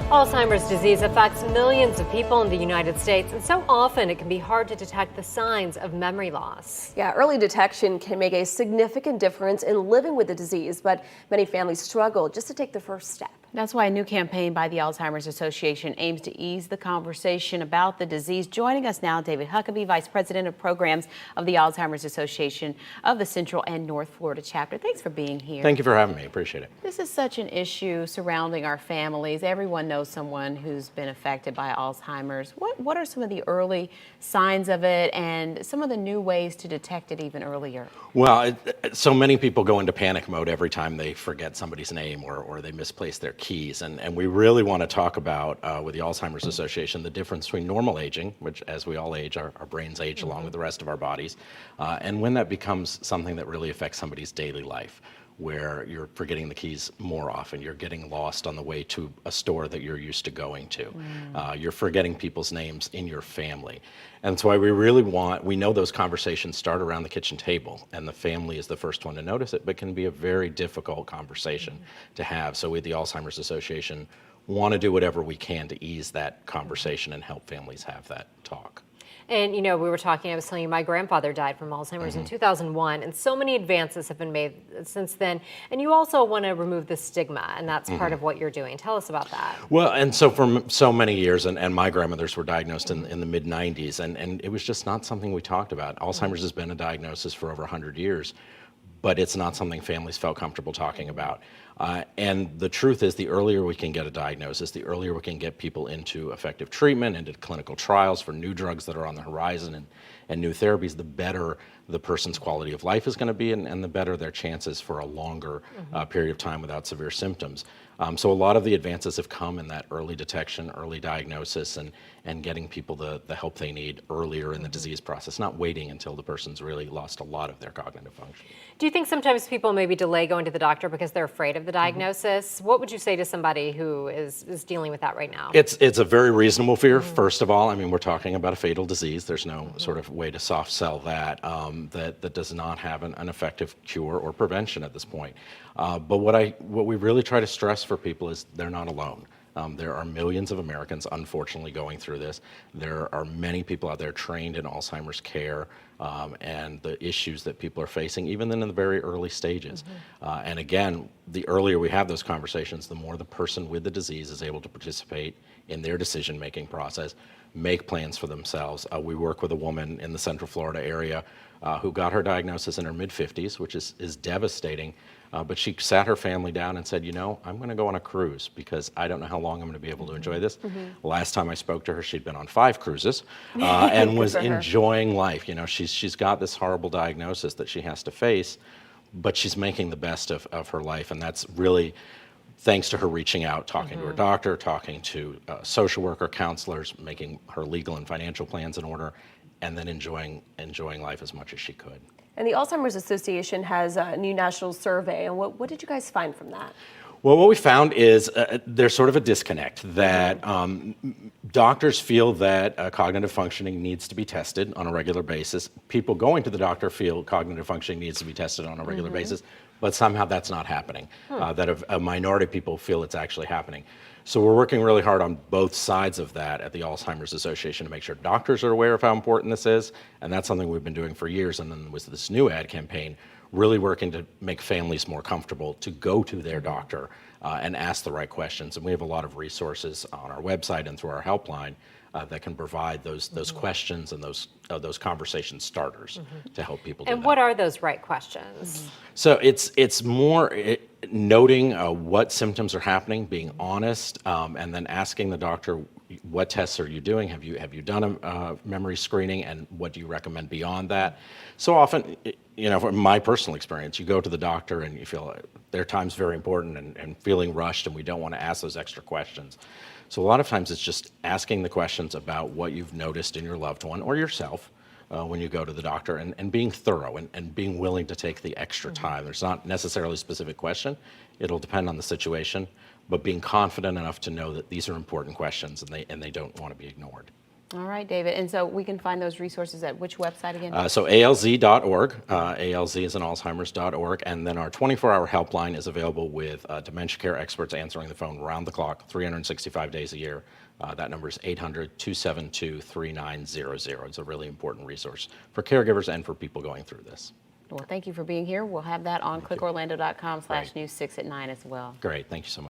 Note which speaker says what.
Speaker 1: Alzheimer's disease affects millions of people in the United States, and so often it can be hard to detect the signs of memory loss.
Speaker 2: Yeah, early detection can make a significant difference in living with the disease, but many families struggle just to take the first step.
Speaker 3: That's why a new campaign by the Alzheimer's Association aims to ease the conversation about the disease. Joining us now, David Huckabee, Vice President of Programs of the Alzheimer's Association of the Central and North Florida chapter. Thanks for being here.
Speaker 4: Thank you for having me. Appreciate it.
Speaker 3: This is such an issue surrounding our families. Everyone knows someone who's been affected by Alzheimer's. What are some of the early signs of it and some of the new ways to detect it even earlier?
Speaker 4: Well, so many people go into panic mode every time they forget somebody's name or they misplace their keys. And we really want to talk about, with the Alzheimer's Association, the difference between normal aging, which as we all age, our brains age along with the rest of our bodies, and when that becomes something that really affects somebody's daily life, where you're forgetting the keys more often, you're getting lost on the way to a store that you're used to going to, you're forgetting people's names in your family. And that's why we know those conversations start around the kitchen table, and the family is the first one to notice it, but can be a very difficult conversation to have. So we at the Alzheimer's Association want to do whatever we can to ease that conversation and help families have that talk.
Speaker 1: And we were talking, I was telling you, my grandfather died from Alzheimer's in 2001, and so many advances have been made since then. And you also want to remove the stigma, and that's part of what you're doing. Tell us about that.
Speaker 4: Well, and so for so many years, and my grandmothers were diagnosed in the mid-90s, and it was just not something we talked about. Alzheimer's has been a diagnosis for over 100 years, but it's not something families felt comfortable talking about. And the truth is, the earlier we can get a diagnosis, the earlier we can get people into effective treatment, into clinical trials for new drugs that are on the horizon and new therapies, the better the person's quality of life is going to be, and the better their chances for a longer period of time without severe symptoms. So a lot of the advances have come in that early detection, early diagnosis, and getting people the help they need earlier in the disease process, not waiting until the person's really lost a lot of their cognitive function.
Speaker 1: Do you think sometimes people maybe delay going to the doctor because they're afraid of the diagnosis? What would you say to somebody who is dealing with that right now?
Speaker 4: It's a very reasonable fear, first of all. I mean, we're talking about a fatal disease. There's no sort of way to soft sell that, that does not have an effective cure or prevention at this point. But what we really try to stress for people is they're not alone. There are millions of Americans, unfortunately, going through this. There are many people out there trained in Alzheimer's care and the issues that people are facing, even in the very early stages. And again, the earlier we have those conversations, the more the person with the disease is able to participate in their decision-making process, make plans for themselves. We work with a woman in the Central Florida area who got her diagnosis in her mid-50s, which is devastating. But she sat her family down and said, I'm going to go on a cruise because I don't know how long I'm going to be able to enjoy this. Last time I spoke to her, she'd been on 5 cruises and was enjoying life. She's got this horrible diagnosis that she has to face, but she's making the best of her life. And that's really thanks to her reaching out, talking to her doctor, talking to social worker, counselors, making her legal and financial plans in order, and then enjoying life as much as she could.
Speaker 2: And the Alzheimer's Association has a new national survey. And what did you guys find from that?
Speaker 4: Well, what we found is there's sort of a disconnect that doctors feel that cognitive functioning needs to be tested on a regular basis. People going to the doctor feel cognitive functioning needs to be tested on a regular basis, but somehow that's not happening. That a minority of people feel it's actually happening. So we're working really hard on both sides of that at the Alzheimer's Association to make sure doctors are aware of how important this is, and that's something we've been doing for years. And then with this new ad campaign, really working to make families more comfortable to go to their doctor and ask the right questions. And we have a lot of resources on our website and through our helpline that can provide those questions and those conversation starters to help people do that.
Speaker 1: And what are those right questions?
Speaker 4: So it's more noting what symptoms are happening, being honest, and then asking the doctor, what tests are you doing? Have you done a memory screening, and what do you recommend beyond that? So often, from my personal experience, you go to the doctor and you feel their time's very important and feeling rushed, and we don't want to ask those extra questions. So a lot of times it's just asking the questions about what you've noticed in your loved one or yourself when you go to the doctor, and being thorough and being willing to take the extra time. There's not necessarily a specific question. It'll depend on the situation, but being confident enough to know that these are important questions and they don't want to be ignored.
Speaker 3: All right, David. And so we can find those resources at which website again?
Speaker 4: So alz.org, ALZ is in Alzheimer's.org, and then our 24-hour helpline is available with dementia care experts answering the phone round the clock, 365 days a year. That number is 800-272-3900. It's a really important resource for caregivers and for people going through this.
Speaker 3: Well, thank you for being here. We'll have that on clickorlando.com/news6 at 9 as well.
Speaker 4: Great, thank you so much.